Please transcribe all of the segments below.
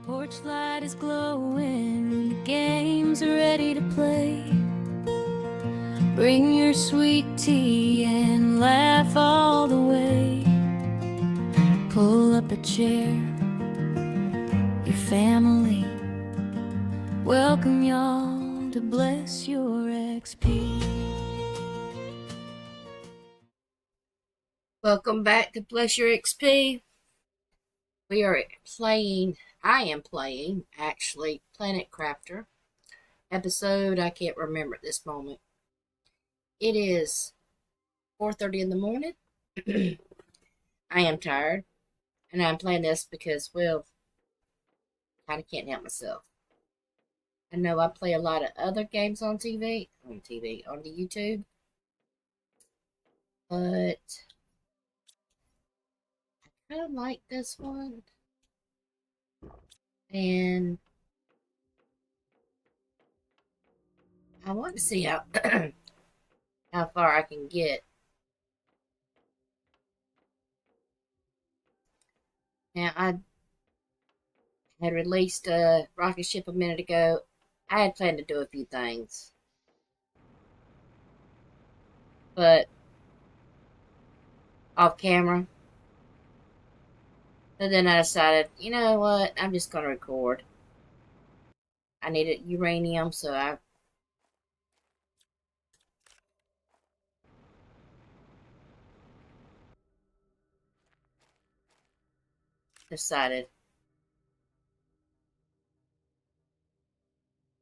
Porch light is glowing, the game's ready to play. Bring your sweet tea and laugh all the way. Pull up a chair, your family. Welcome y'all to Bless Your XP. Welcome back to Bless Your XP. We are playing, I am playing, actually, Planet Crafter. Episode, I can't remember at this moment. It is 4:30 in the morning. I am tired, and I'm playing this because, well, kind of can't help myself. I know I play a lot of other games on the YouTube, but I kind of like this one, and I want to see how how far I can get. Now, I had released a rocket ship a minute ago. I had planned to do a few things, but off camera. But then I decided, you know what? I'm just going to record. I needed uranium, so I decided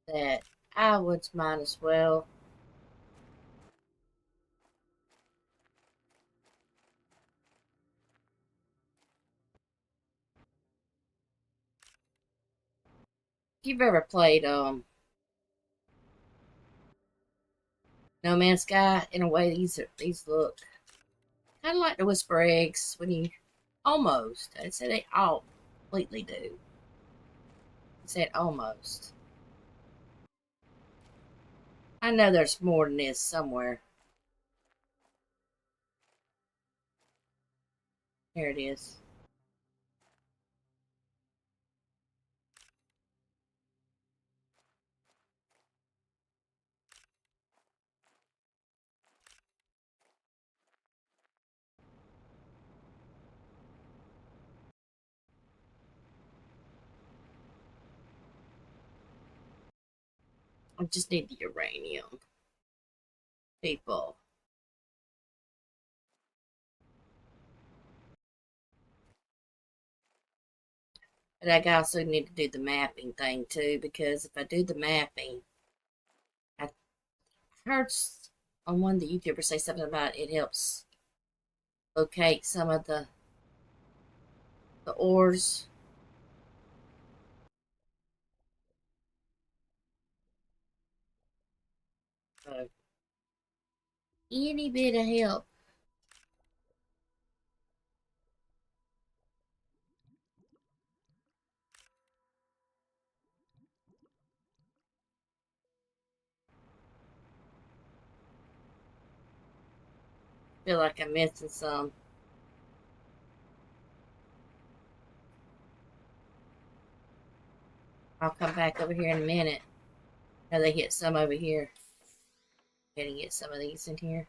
that I would might as well if you've ever played No Man's Sky, in a way these look kind of like the Whisper Eggs when you almost. I'd say they all completely do. I said almost. I know there's more than this somewhere. Here it is. I just need the uranium, people. But I also need to do the mapping thing too, because if I do the mapping, I heard on one of the YouTubers say something about it helps locate some of the ores. So any bit of help. Feel like I'm missing some. I'll come back over here in a minute. Now they get some over here. Gonna get some of these in here.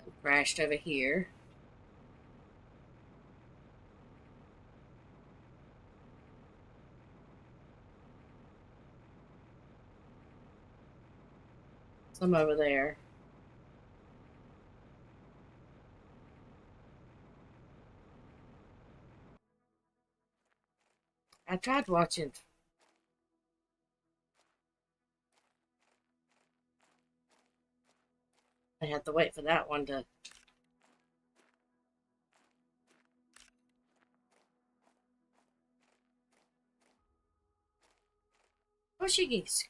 Some crashed over here. Some over there. I tried watching. I have to wait for that one to. Oh, she gets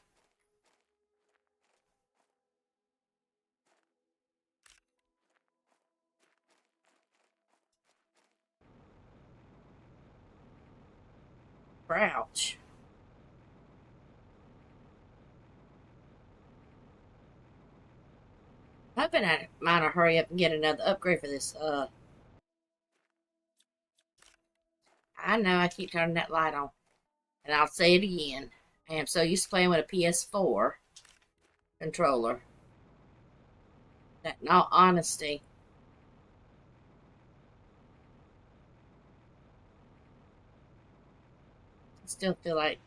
crouch. hoping I might hurry up and get another upgrade for this. I know I keep turning that light on, and I'll say it again. I am so used to playing with a PS4 controller that, in all honesty, I still feel like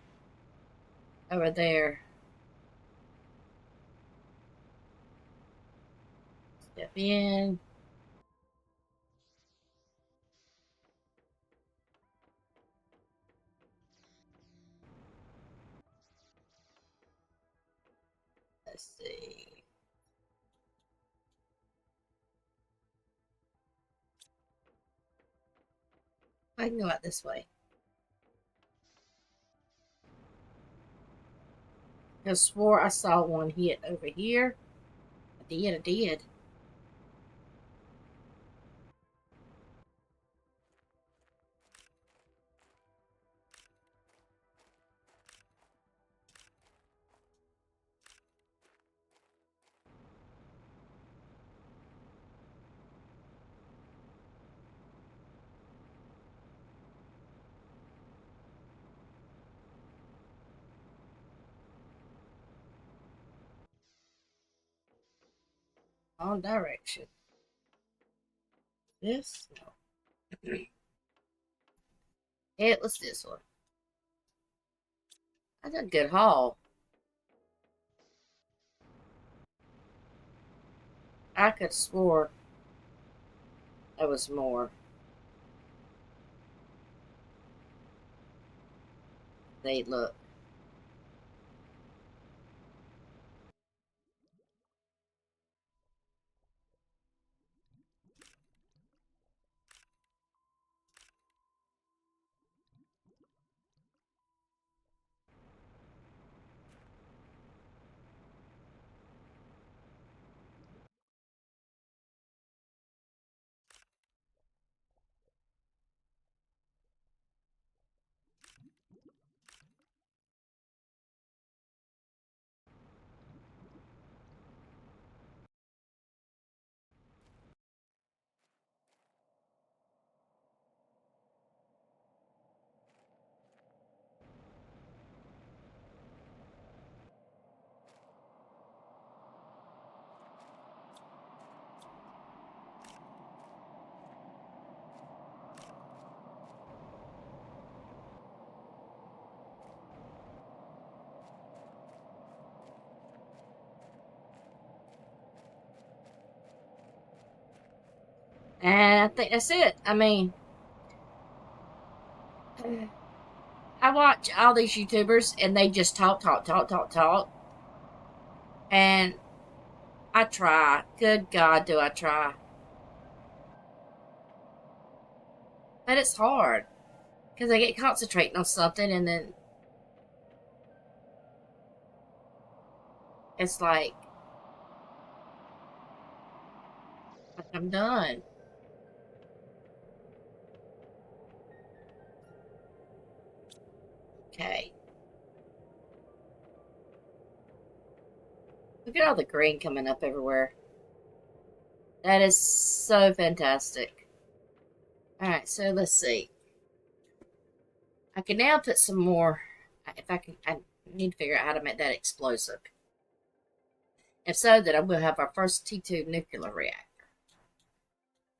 over there. Step in. Let's see. I can go out this way. I swore I saw one hit over here. I did. Wrong direction. This? No. It was this one. That's a good haul. I could swore there was more. They look. And I think that's it. I mean, I watch all these YouTubers and they just talk, talk, talk, talk, talk. And I try. Good God, do I try. But it's hard because I get concentrating on something and then it's like I'm done. Okay. Look at all the green coming up everywhere. That is so fantastic. Alright, so let's see. I can now put some more. If I can, I need to figure out how to make that explosive. If so, then we'll have our first T2 nuclear reactor.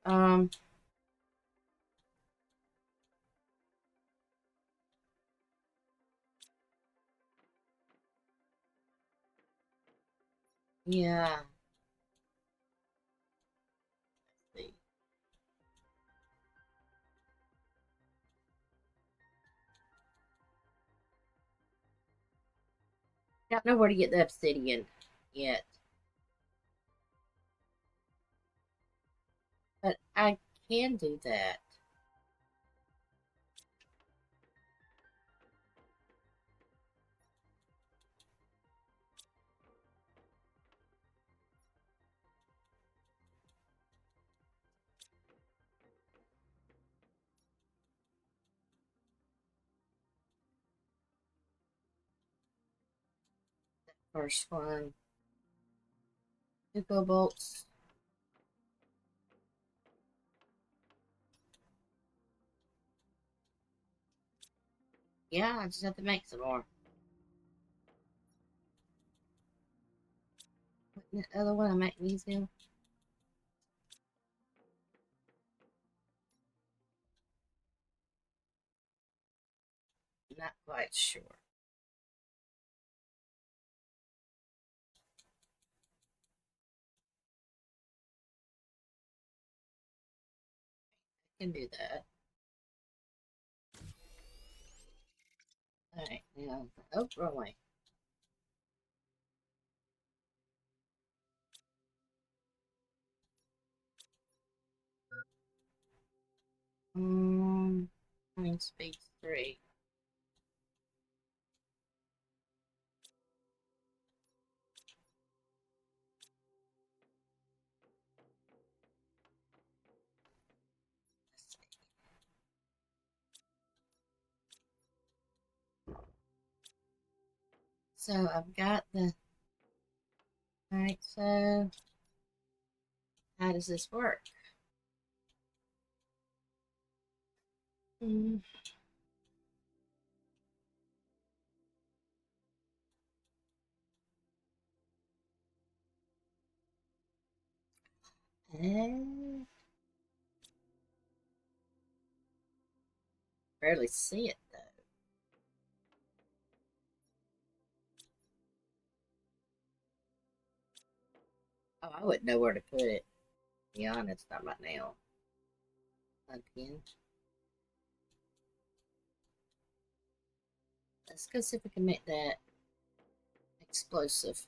Um, yeah. Let's see. Don't know where to get the obsidian yet, but I can do that. First one. Eco bolts. Yeah, I just have to make some more. What the other one I magnesium? Not quite sure. I can do that. Alright, now, oh, wrong way. Running speed 3. So I've got the. Alright, so how does this work? Mm. Eh, barely see it though. Oh, I wouldn't know where to put it. To be honest, not right now. Unpin. Let's go see if we can make that explosive.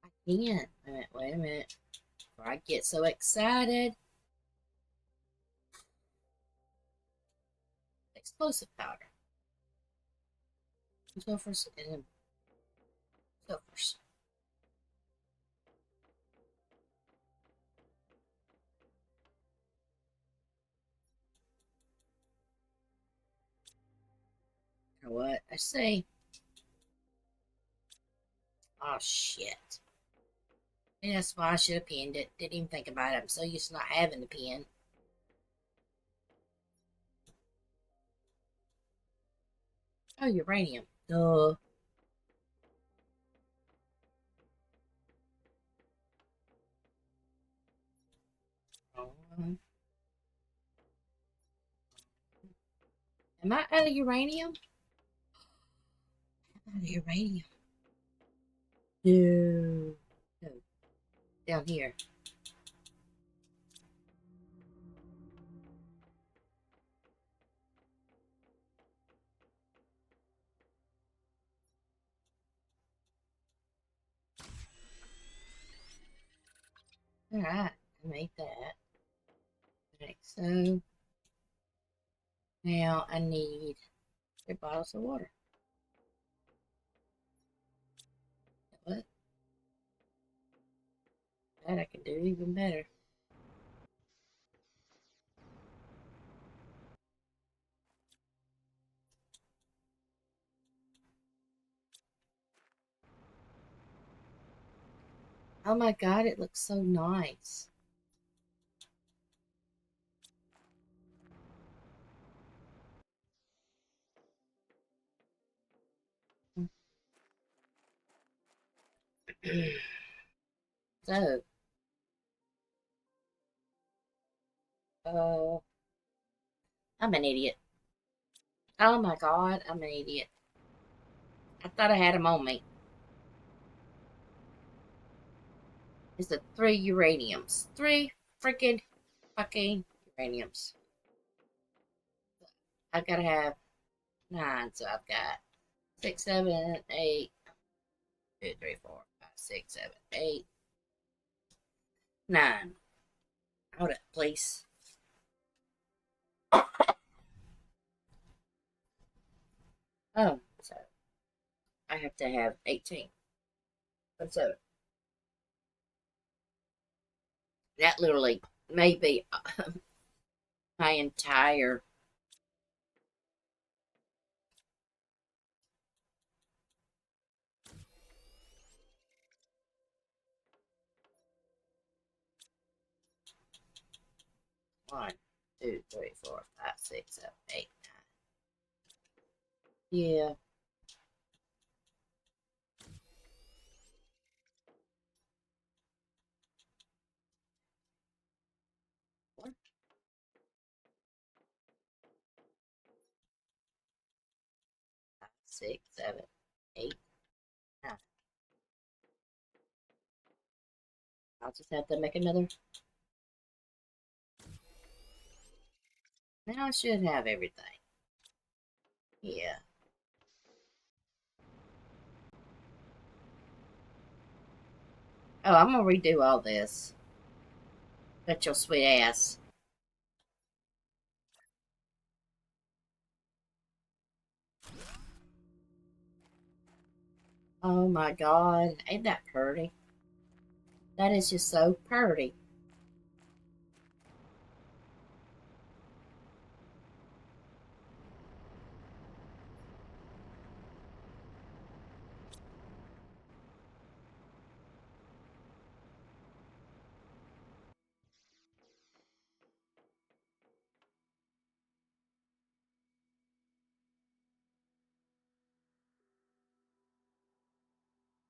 I can't. Wait a minute. Before I get so excited. Explosive powder. Sulfurs and sulfurs. You know what? I say. Oh shit. And that's why I should have pinned it. Didn't even think about it. I'm so used to not having the pin. Oh, uranium. Duh. Am I out of uranium? I'm out of uranium. No. No. Down here. Alright. I made that. Alright, so now I need 3 bottles of water. What? That I can do even better. Oh my god, it looks so nice. So, uh, I'm an idiot. Oh my god, I'm an idiot. I thought I had them on me. It's the 3 uraniums. 3 freaking fucking uraniums. I've got to have 9, so I've got 6, 7, 8, 2, 3, 4, 5, 6, 7, 8, 9. Hold up, please. Oh, so I have to have 18. But so that literally may be my entire 1, 2, 3, 4, 5, 6, 7, 8, 9. Yeah. One, 5, 6, 7, 8, 9. I'll just have to make another. Now I should have everything. Yeah. Oh, I'm gonna redo all this. Bet your sweet ass. Oh my god. Ain't that pretty? That is just so pretty.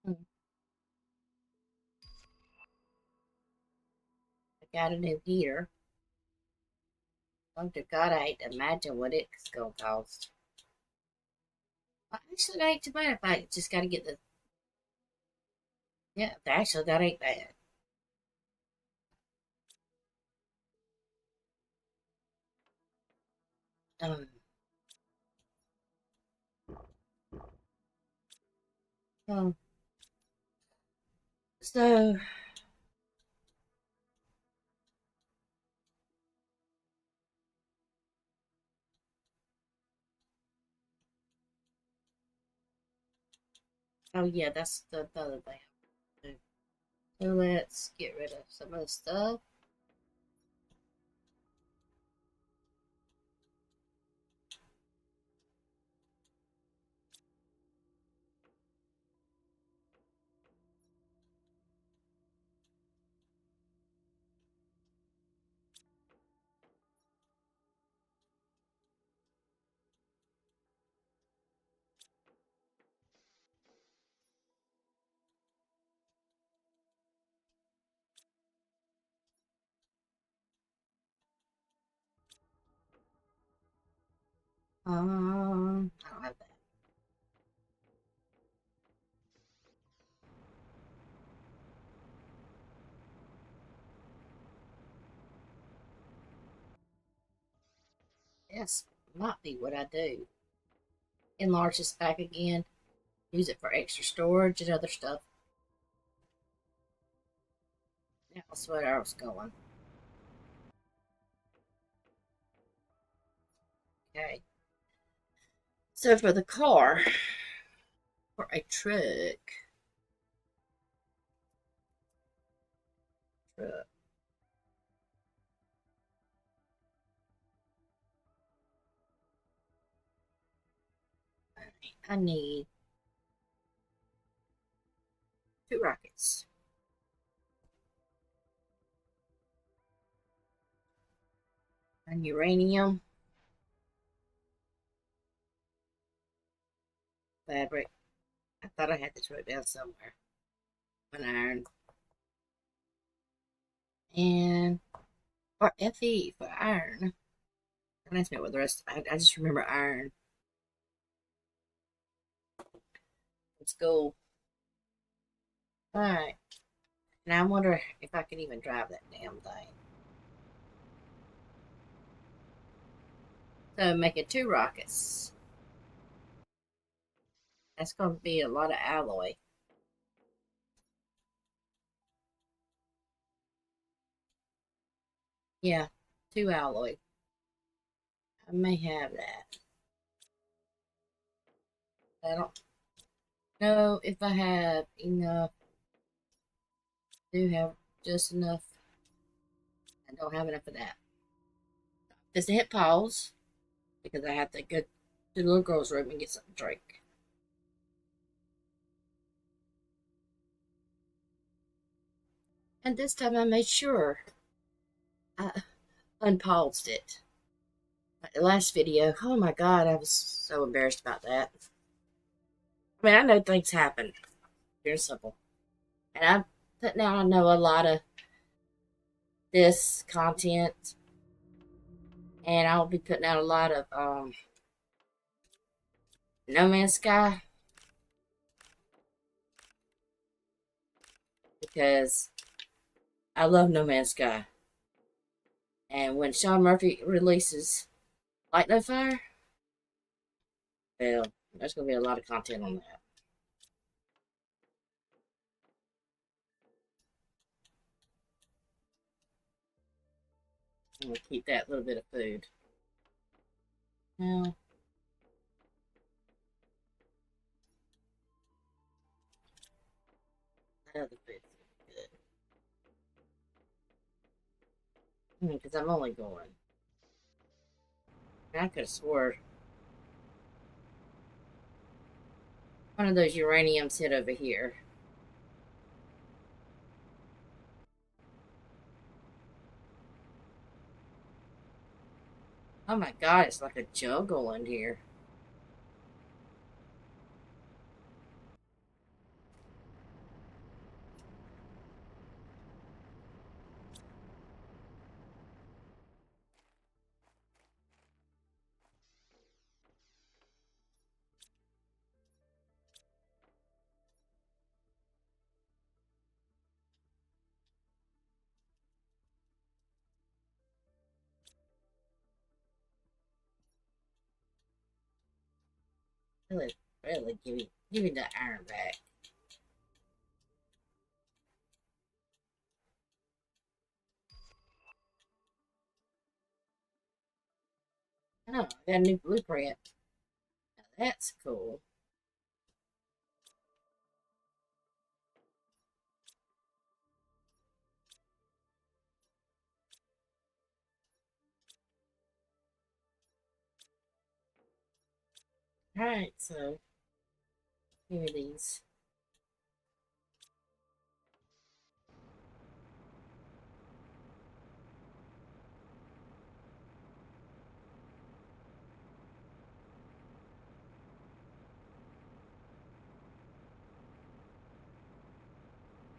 Hmm. I got a new heater. Oh, to God, I hate to imagine what it's gonna cost. Actually, that ain't too bad if I just gotta get the. Yeah, actually, that ain't bad. Um, oh, so, oh yeah, that's the other thing. So let's get rid of some of the stuff. I don't have that. Yes, might be what I do. Enlarge this back again. Use it for extra storage and other stuff. That's where I was going. Okay. So for the car, for a truck, I need 2 rockets. And uranium, fabric. I thought I had this wrote down somewhere. An iron. And or Fe for iron. Don't ask me what the rest. I just remember iron. Let's go. All right. And I wonder if I can even drive that damn thing. So making 2 rockets. That's going to be a lot of alloy. Yeah, 2 alloy. I may have that. I don't know if I have enough. I do have just enough. I don't have enough of that. Just hit pause because I have to go to the little girl's room and get something to drink. And this time I made sure. I, unpaused it. Like the last video, oh my god, I was so embarrassed about that. I mean, I know things happen. Pure and simple. And I'm putting out, I know, a lot of this content. And I'll be putting out a lot of No Man's Sky. Because I love No Man's Sky. And when Sean Murphy releases Light No Fire, well, there's going to be a lot of content on that. I'm going to keep that little bit of food. Now, that other food's good. Because I'm only going. I could have swore one of those uraniums hit over here. Oh my god, it's like a jungle in here. Really, really, give me that iron back. Oh, I got a new blueprint. Now that's cool. Alright, so give me these.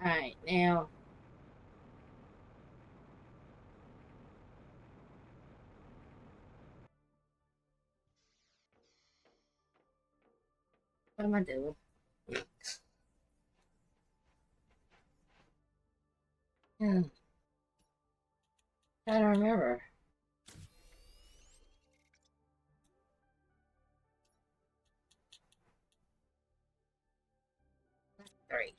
Alright, now what am I doing? Hmm, trying to remember. 3.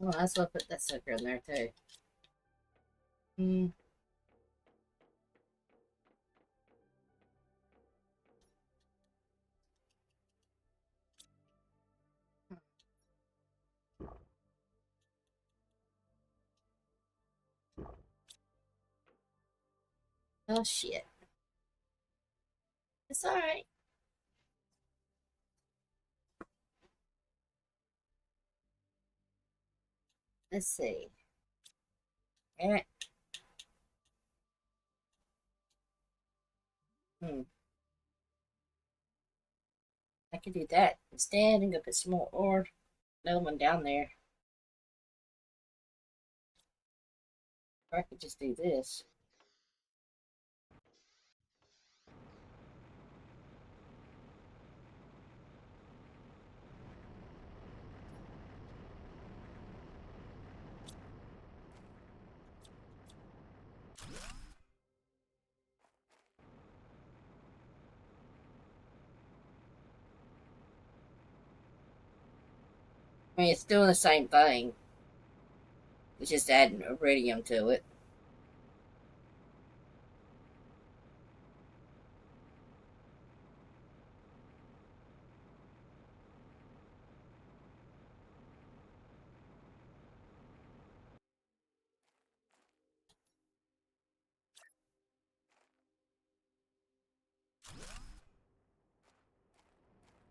Well, that's what I put that sucker in there too. Hmm. Oh shit. It's alright. Let's see. Alright. Hmm. I could do that instead and go put some more ore. Another one down there. Or I could just do this. I mean, it's doing the same thing. It's just adding iridium to it.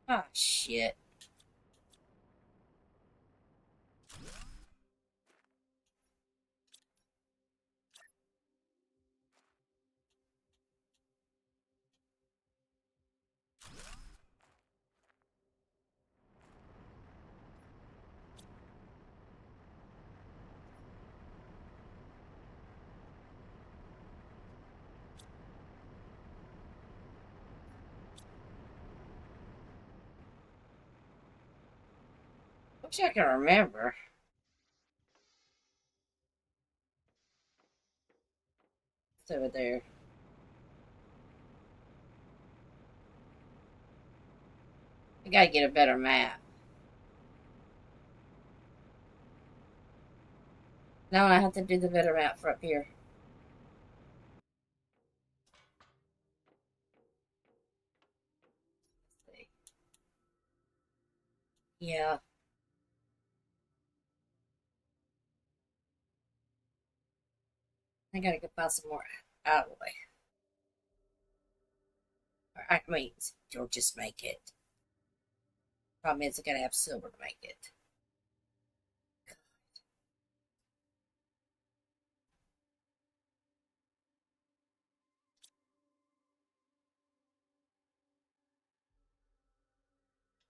Oh, shit. Wish I can remember. It's over there. I gotta get a better map. No, I have to do the better map for up here. Let's see. Yeah. I gotta go buy some more out of the way. I mean, you'll just make it. Problem is, I gotta have silver to make it.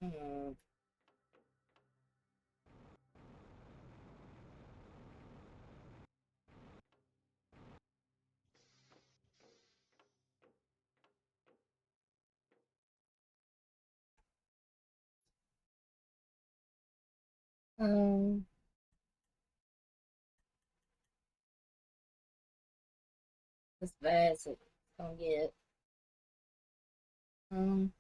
Hmm. Um. As bad as it's gonna get. Um.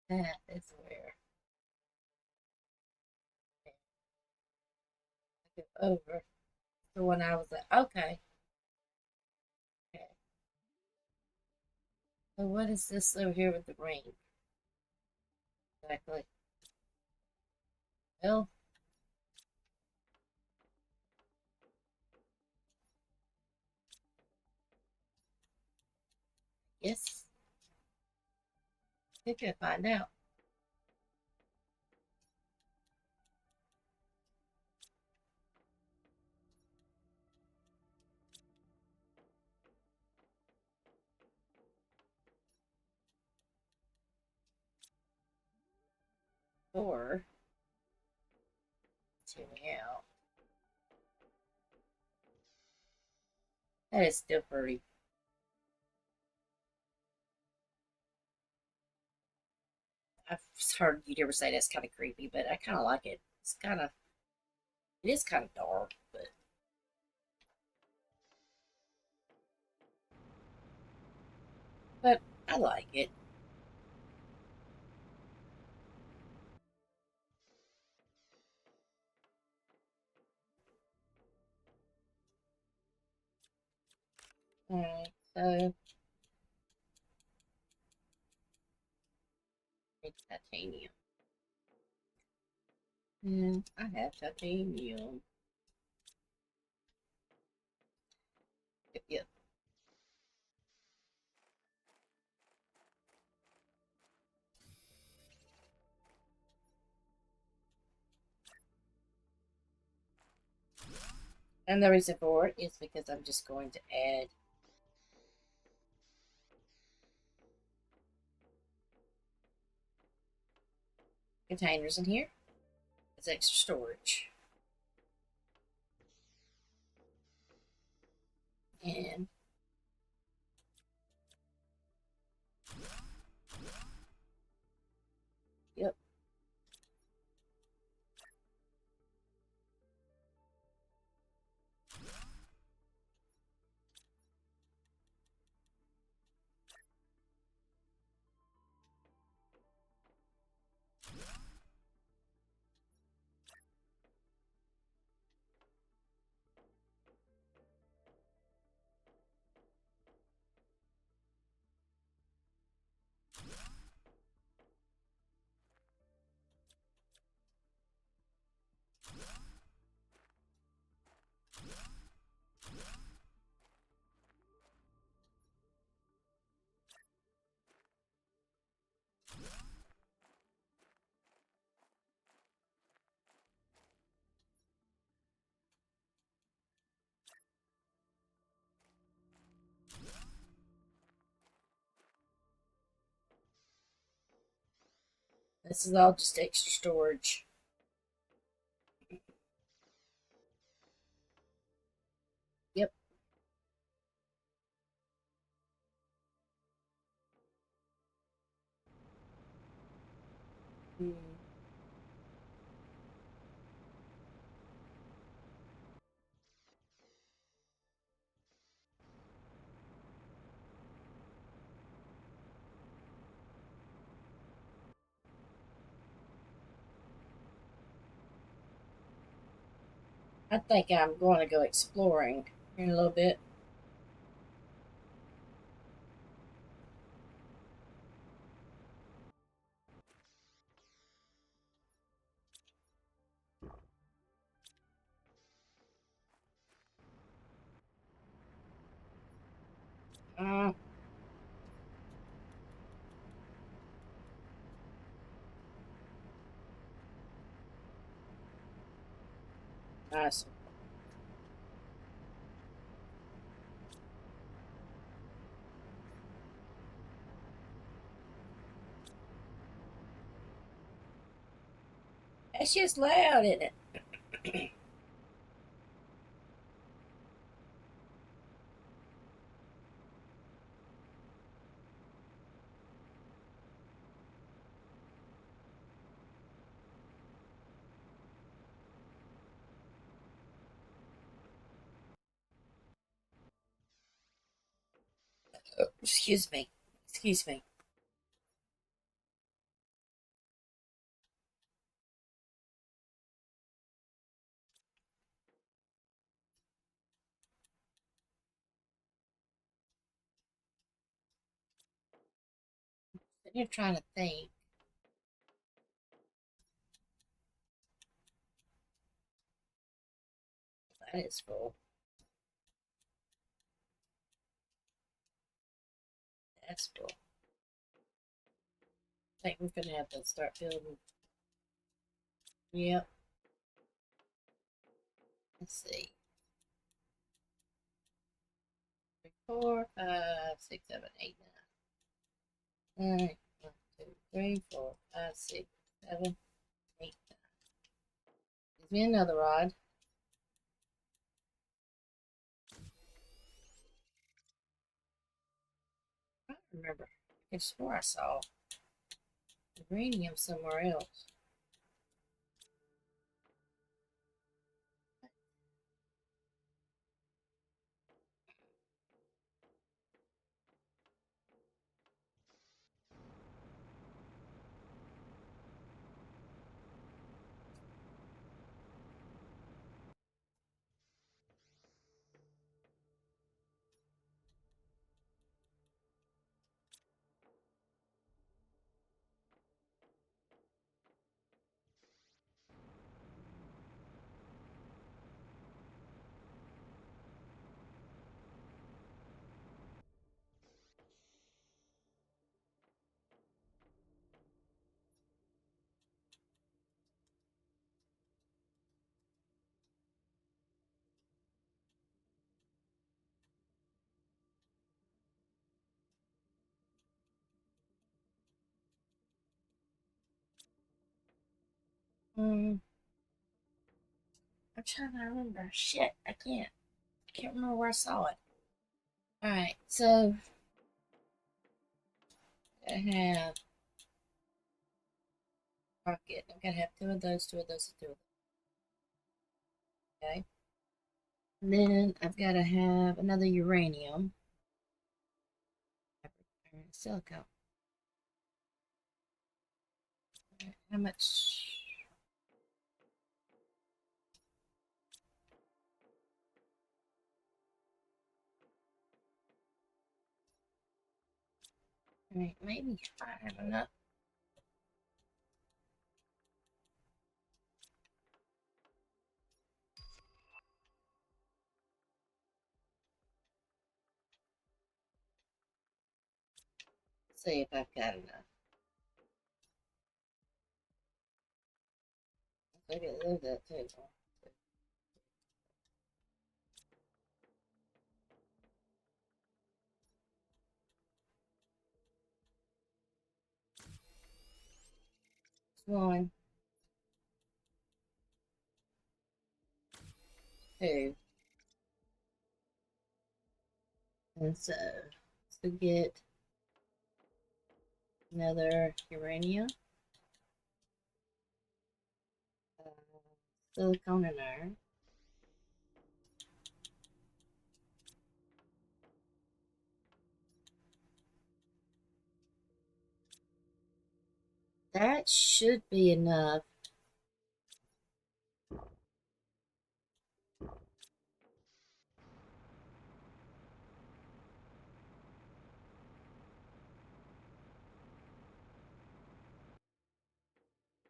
That is where I go over the one I was at. Okay. Okay. So what is this over here with the ring? Exactly. Well, yes. We could find out. Or check me out. That is still pretty. I've heard you'd ever say that's kind of creepy, but I kind of like it. It's kind of, it is kind of dark, but I like it. Alright, so it's titanium. And I have titanium. Yep, yep. And the reason for it is because I'm just going to add containers in here as extra storage. And yep. This is all just extra storage. Yep. Hmm. I think I'm going to go exploring in a little bit. Uh, nice. It's just loud, isn't it? Oh, excuse me. Excuse me. You're trying to think. That is full. That's full. I think we're gonna have to start building. Yep. Let's see. 3, 4, 5, 6, 7, 8, 9. All right. 1, 2, 3, 4, 5, 6, 7, 8, 9. Gives me another rod. I don't remember. I could swear I saw uranium somewhere else. Hmm. I'm trying to remember. Shit, I can't. I can't remember where I saw it. All right, so I have rocket. I'm gonna have two of those, two of those, and two of those. Okay. And then I've got to have another uranium. Silicone. How much? I mean, maybe I have enough. Let's see if I've got enough. I could leave that too. One, two, and so to get another uranium, uh, silicone and iron. That should be enough.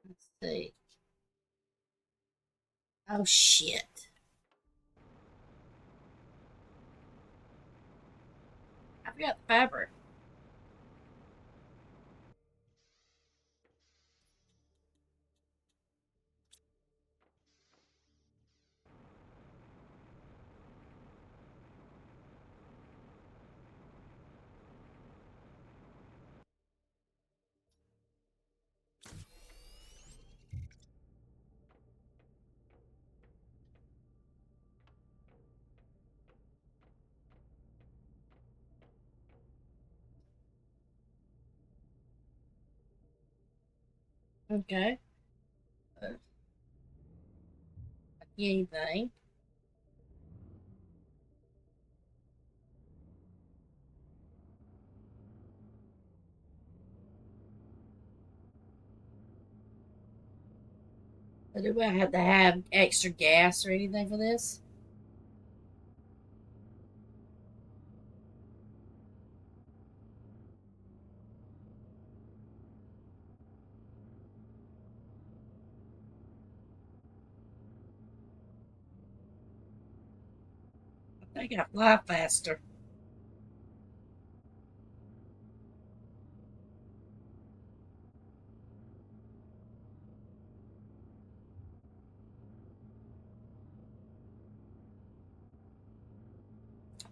Let's see. Oh shit. I forgot the fabric. Okay. Anything. But do I have to have extra gas or anything for this? I think I fly faster.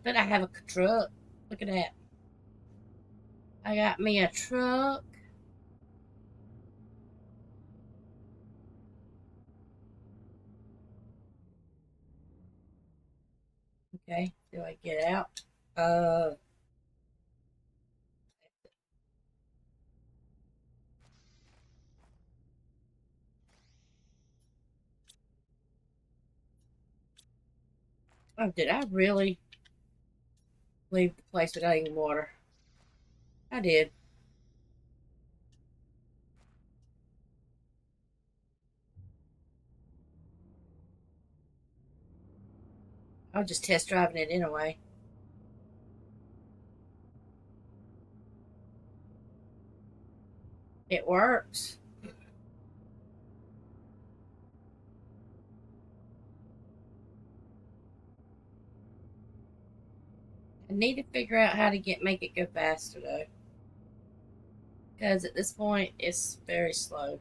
But I have a truck. Look at that. I got me a truck. Okay. Do I get out? Uh, oh, did I really leave the place without any water? I did. I was just test driving it anyway. It works. I need to figure out how to make it go faster though, because at this point it's very slow.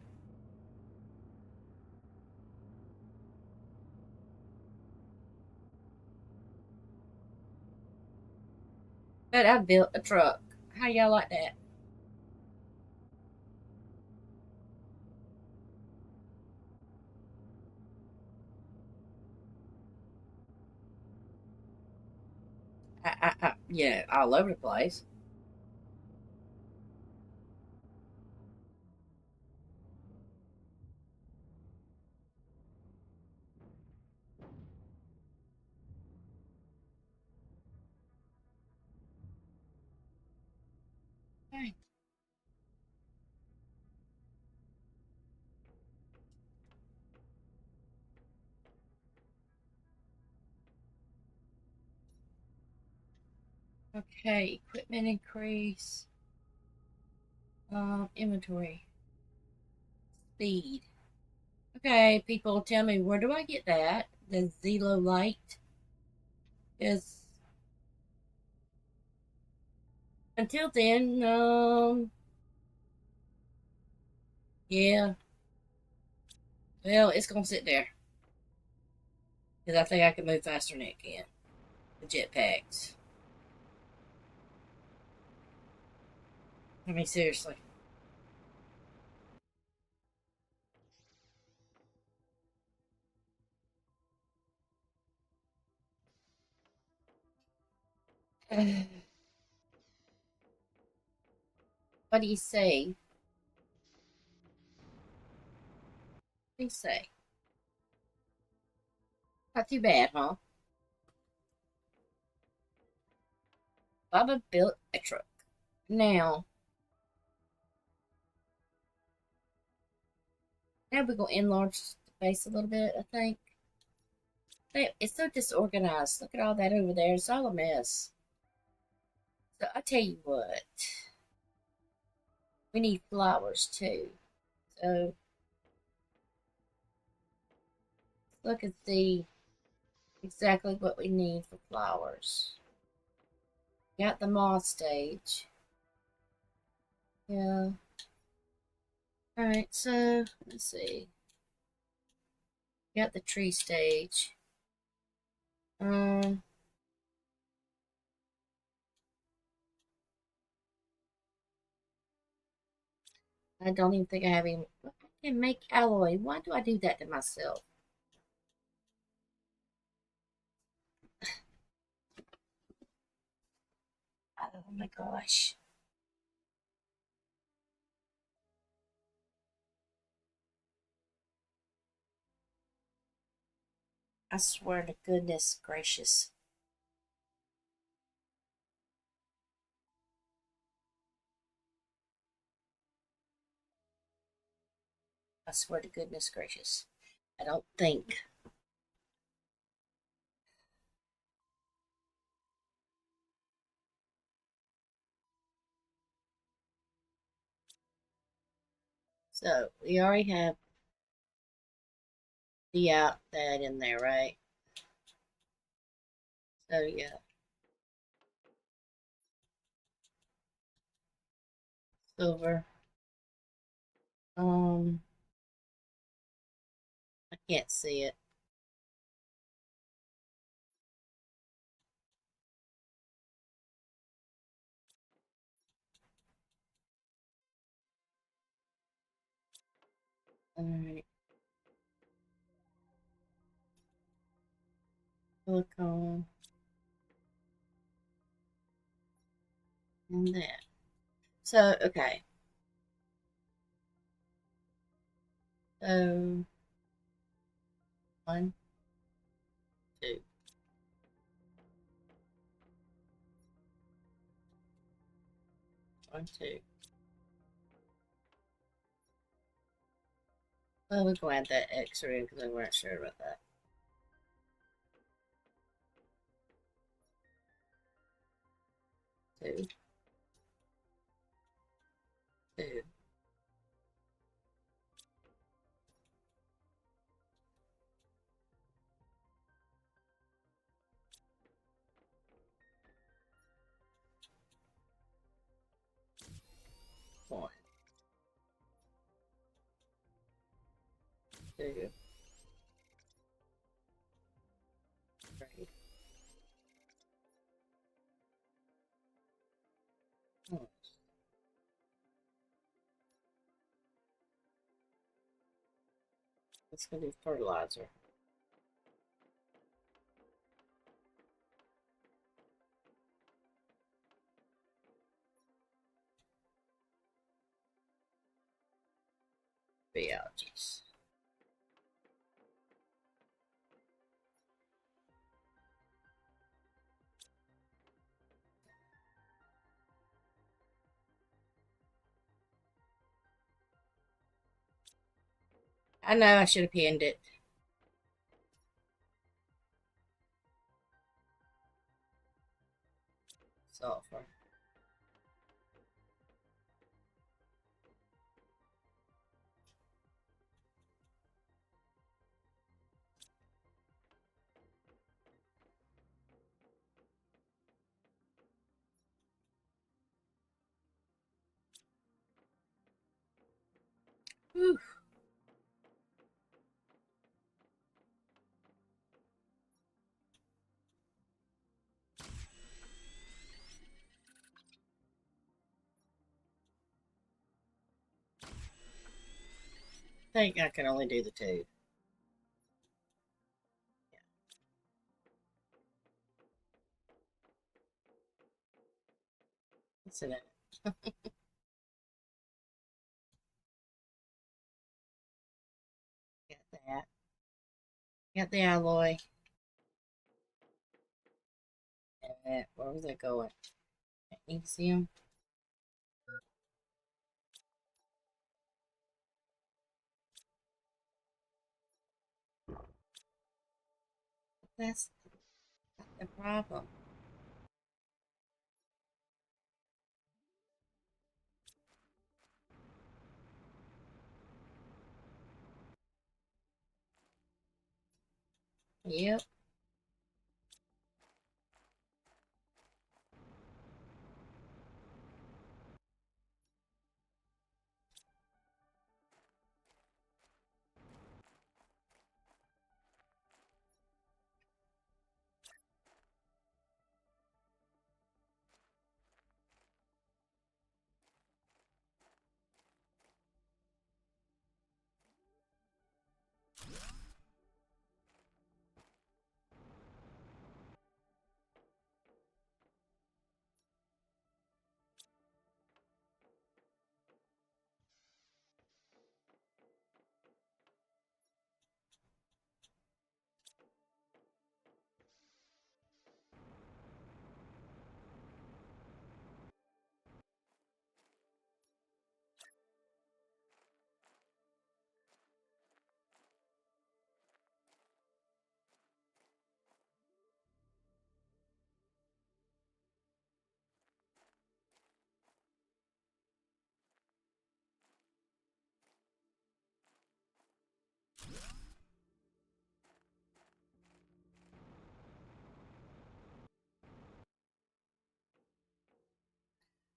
But I built a truck. How y'all like that? Yeah, all over the place. Okay. Okay, equipment increase. Inventory speed. Okay, people tell me where do I get that? The Zelo light is until then. Yeah. Well, it's gonna sit there because I think I can move faster than it can. The jetpacks. I mean, seriously. What do you say? What do you say? Not too bad, huh? Baba built a truck. Now, we're going to enlarge the base a little bit, I think. It's so disorganized. Look at all that over there. It's all a mess. So I tell you what, we need flowers too. So look and see exactly what we need for flowers. Got the moth stage. Yeah. Alright, so let's see. Got the tree stage. Um I don't even think I have any. I can make alloy. Why do I do that to myself? Oh my gosh. I swear to goodness gracious. I swear to goodness gracious. I don't think. So we already have the out that in there, right? So yeah. Silver. Um I can't see it. Alright. Silicone and that. So okay. So one, two, one, two. Well, we're going to add that extra in because we weren't sure about that. Two, two, one, two, three. Oh, let's go do fertilizer. Algaes. I know I should have pinned it. Sulfur. Whew. I think I can only do the two. Listen to it. Got that. Got the alloy. And where was I going? You can see them. That's not the problem. Yep.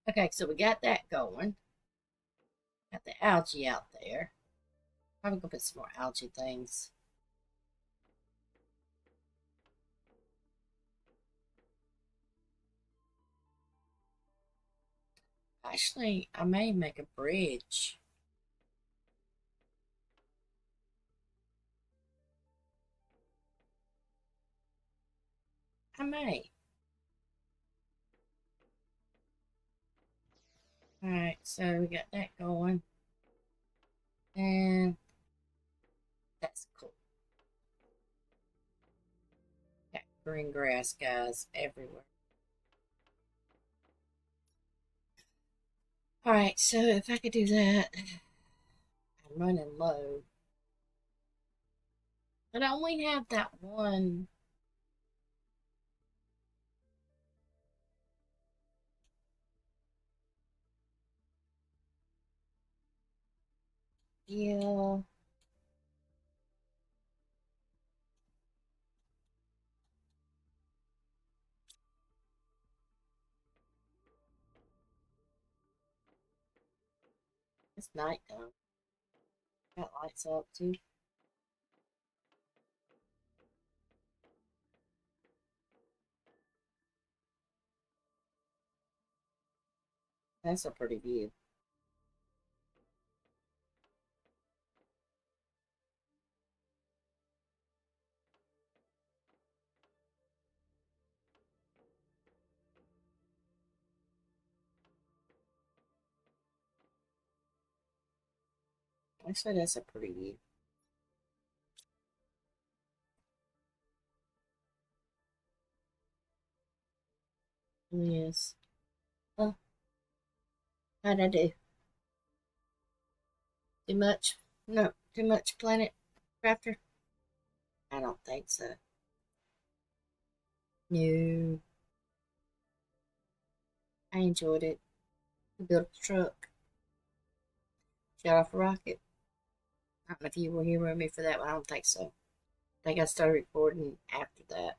Okay, so we got that going. Got the algae out there. Probably gonna put some more algae things. Actually, I may make a bridge. I may. Alright, so we got that going. And that's cool. Got green grass guys everywhere. Alright, so if I could do that, I'm running low. But I only have that one. Yeah. It's night though. Got lights up too. That's a pretty view. Actually, that's a pretty view. It really is. Oh, how'd I do? Too much? No, too much Planet Crafter? I don't think so. No, I enjoyed it. We built a truck, shot off a rocket. I don't know if you were here with me for that one. I don't think so. I think I started recording after that.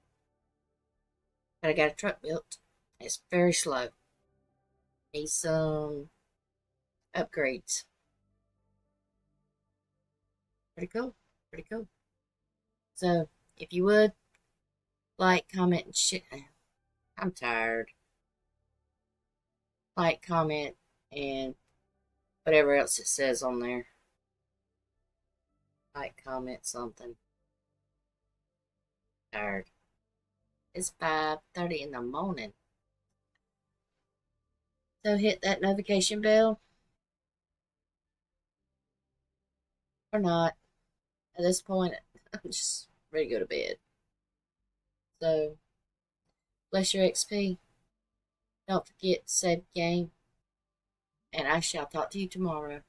But I got a truck built. It's very slow. Needs some upgrades. Pretty cool. Pretty cool. So, if you would, like, comment, and shit. I'm tired. Like, comment, and whatever else it says on there. Like, comment something. Tired. It's 5:30 in the morning. So hit that notification bell or not. At this point, I'm just ready to go to bed. So, bless your XP. Don't forget to save the game. And I shall talk to you tomorrow.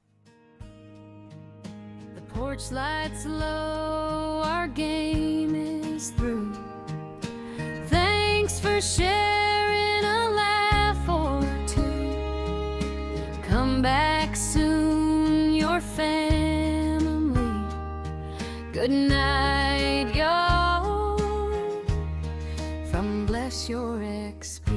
The porch lights low, our game is through. Thanks for sharing a laugh or two. Come back soon, your family. Good night, y'all. From Bless Your XP.